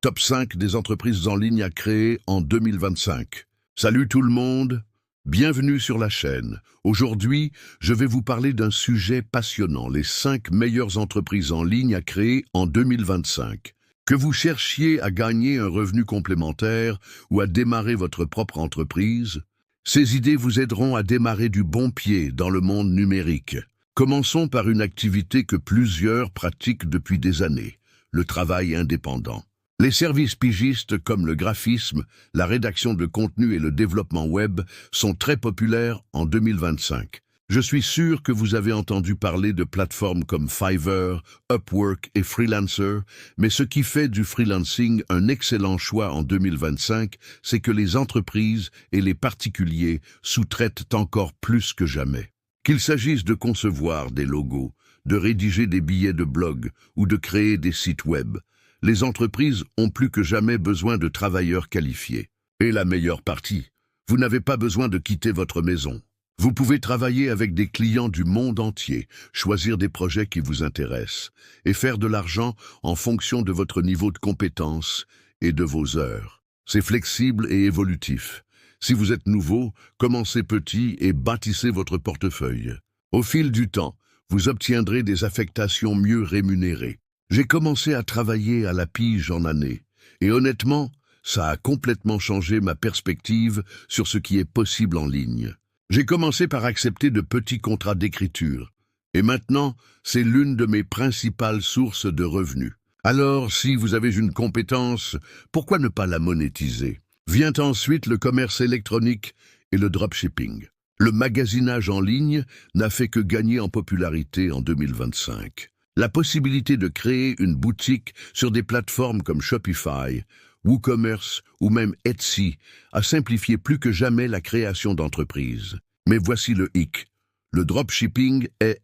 Top 5 des entreprises en ligne à créer en 2025. Salut tout le monde, bienvenue sur la chaîne. Aujourd'hui, je vais vous parler d'un sujet passionnant, les 5 meilleures entreprises en ligne à créer en 2025. Que vous cherchiez à gagner un revenu complémentaire ou à démarrer votre propre entreprise, ces idées vous aideront à démarrer du bon pied dans le monde numérique. Commençons par une activité que plusieurs pratiquent depuis des années, le travail indépendant. Les services pigistes comme le graphisme, la rédaction de contenu et le développement web sont très populaires en 2025. Je suis sûr que vous avez entendu parler de plateformes comme Fiverr, Upwork et Freelancer, mais ce qui fait du freelancing un excellent choix en 2025, c'est que les entreprises et les particuliers sous-traitent encore plus que jamais. Qu'il s'agisse de concevoir des logos, de rédiger des billets de blog ou de créer des sites web, les entreprises ont plus que jamais besoin de travailleurs qualifiés. Et la meilleure partie, vous n'avez pas besoin de quitter votre maison. Vous pouvez travailler avec des clients du monde entier, choisir des projets qui vous intéressent et faire de l'argent en fonction de votre niveau de compétence et de vos heures. C'est flexible et évolutif. Si vous êtes nouveau, commencez petit et bâtissez votre portefeuille. Au fil du temps, vous obtiendrez des affectations mieux rémunérées. J'ai commencé à travailler à la pige en année, et honnêtement, ça a complètement changé ma perspective sur ce qui est possible en ligne. J'ai commencé par accepter de petits contrats d'écriture, et maintenant, c'est l'une de mes principales sources de revenus. Alors, si vous avez une compétence, pourquoi ne pas la monétiser ? Vient ensuite le commerce électronique et le dropshipping. Le magasinage en ligne n'a fait que gagner en popularité en 2025. La possibilité de créer une boutique sur des plateformes comme Shopify, WooCommerce ou même Etsy a simplifié plus que jamais la création d'entreprises. Mais voici le hic. Le dropshipping est,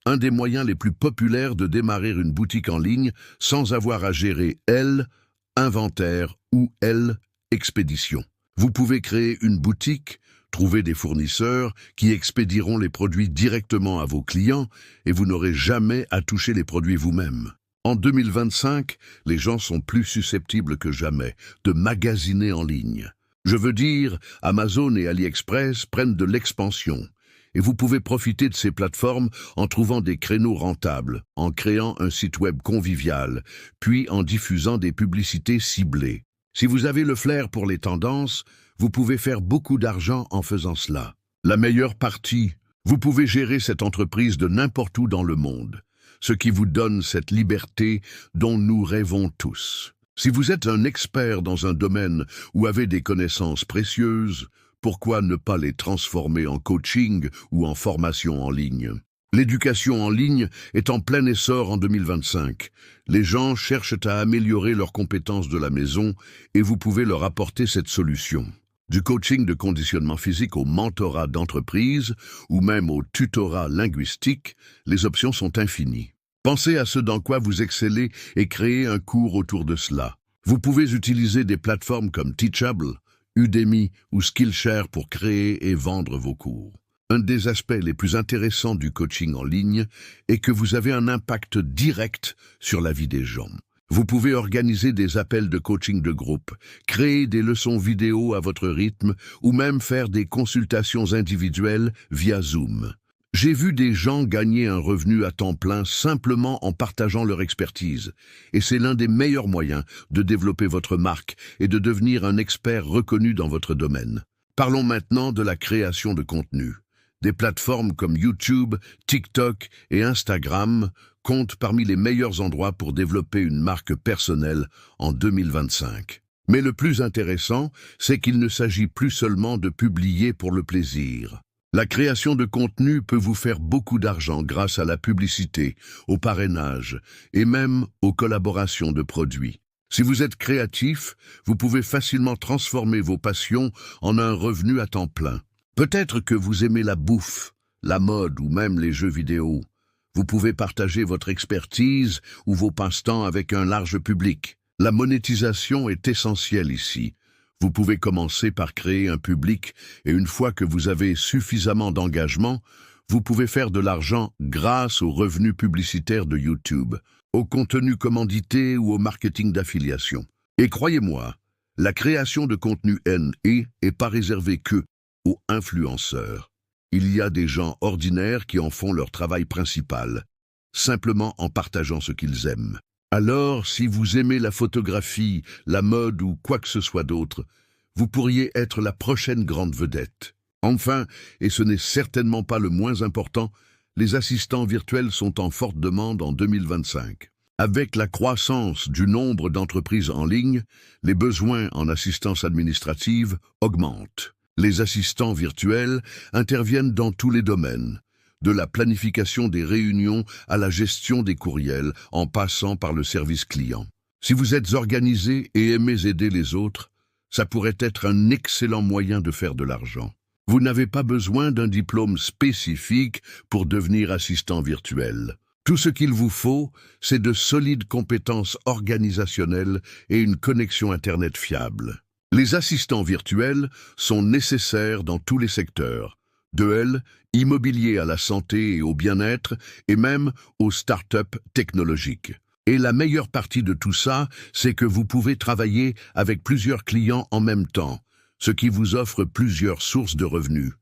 un des moyens les plus populaires de démarrer une boutique en ligne sans avoir à gérer, inventaire ou, expédition. Vous pouvez créer une boutique, trouver des fournisseurs qui expédieront les produits directement à vos clients et vous n'aurez jamais à toucher les produits vous-même. En 2025, les gens sont plus susceptibles que jamais de magasiner en ligne. Je veux dire, Amazon et AliExpress prennent de l'expansion et vous pouvez profiter de ces plateformes en trouvant des créneaux rentables, en créant un site web convivial, puis en diffusant des publicités ciblées. Si vous avez le flair pour les tendances, vous pouvez faire beaucoup d'argent en faisant cela. La meilleure partie, vous pouvez gérer cette entreprise de n'importe où dans le monde, ce qui vous donne cette liberté dont nous rêvons tous. Si vous êtes un expert dans un domaine ou avez des connaissances précieuses, pourquoi ne pas les transformer en coaching ou en formation en ligne ? L'éducation en ligne est en plein essor en 2025. Les gens cherchent à améliorer leurs compétences de la maison et vous pouvez leur apporter cette solution. Du coaching de conditionnement physique au mentorat d'entreprise ou même au tutorat linguistique, les options sont infinies. Pensez à ce dans quoi vous excellez et créez un cours autour de cela. Vous pouvez utiliser des plateformes comme Teachable, Udemy ou Skillshare pour créer et vendre vos cours. Un des aspects les plus intéressants du coaching en ligne est que vous avez un impact direct sur la vie des gens. Vous pouvez organiser des appels de coaching de groupe, créer des leçons vidéo à votre rythme ou même faire des consultations individuelles via Zoom. J'ai vu des gens gagner un revenu à temps plein simplement en partageant leur expertise, et c'est l'un des meilleurs moyens de développer votre marque et de devenir un expert reconnu dans votre domaine. Parlons maintenant de la création de contenu. Des plateformes comme YouTube, TikTok et Instagram comptent parmi les meilleurs endroits pour développer une marque personnelle en 2025. Mais le plus intéressant, c'est qu'il ne s'agit plus seulement de publier pour le plaisir. La création de contenu peut vous faire beaucoup d'argent grâce à la publicité, au parrainage et même aux collaborations de produits. Si vous êtes créatif, vous pouvez facilement transformer vos passions en un revenu à temps plein. Peut-être que vous aimez la bouffe, la mode ou même les jeux vidéo. Vous pouvez partager votre expertise ou vos passe-temps avec un large public. La monétisation est essentielle ici. Vous pouvez commencer par créer un public et une fois que vous avez suffisamment d'engagement, vous pouvez faire de l'argent grâce aux revenus publicitaires de YouTube. au contenu commandité ou au marketing d'affiliation. Et croyez-moi, la création de contenu n'est pas réservée que aux influenceurs. Il y a des gens ordinaires qui en font leur travail principal, simplement en partageant ce qu'ils aiment. Alors, si vous aimez la photographie, la mode ou quoi que ce soit d'autre, vous pourriez être la prochaine grande vedette. Enfin, et ce n'est certainement pas le moins important, les assistants virtuels sont en forte demande en 2025. Avec la croissance du nombre d'entreprises en ligne, les besoins en assistance administrative augmentent. Les assistants virtuels interviennent dans tous les domaines, de la planification des réunions à la gestion des courriels, en passant par le service client. Si vous êtes organisé et aimez aider les autres, ça pourrait être un excellent moyen de faire de l'argent. Vous n'avez pas besoin d'un diplôme spécifique pour devenir assistant virtuel. Tout ce qu'il vous faut, c'est de solides compétences organisationnelles et une connexion Internet fiable. Les assistants virtuels sont nécessaires dans tous les secteurs, de l'immobilier à la santé et au bien-être, et même aux startups technologiques. Et la meilleure partie de tout ça, c'est que vous pouvez travailler avec plusieurs clients en même temps, ce qui vous offre plusieurs sources de revenus.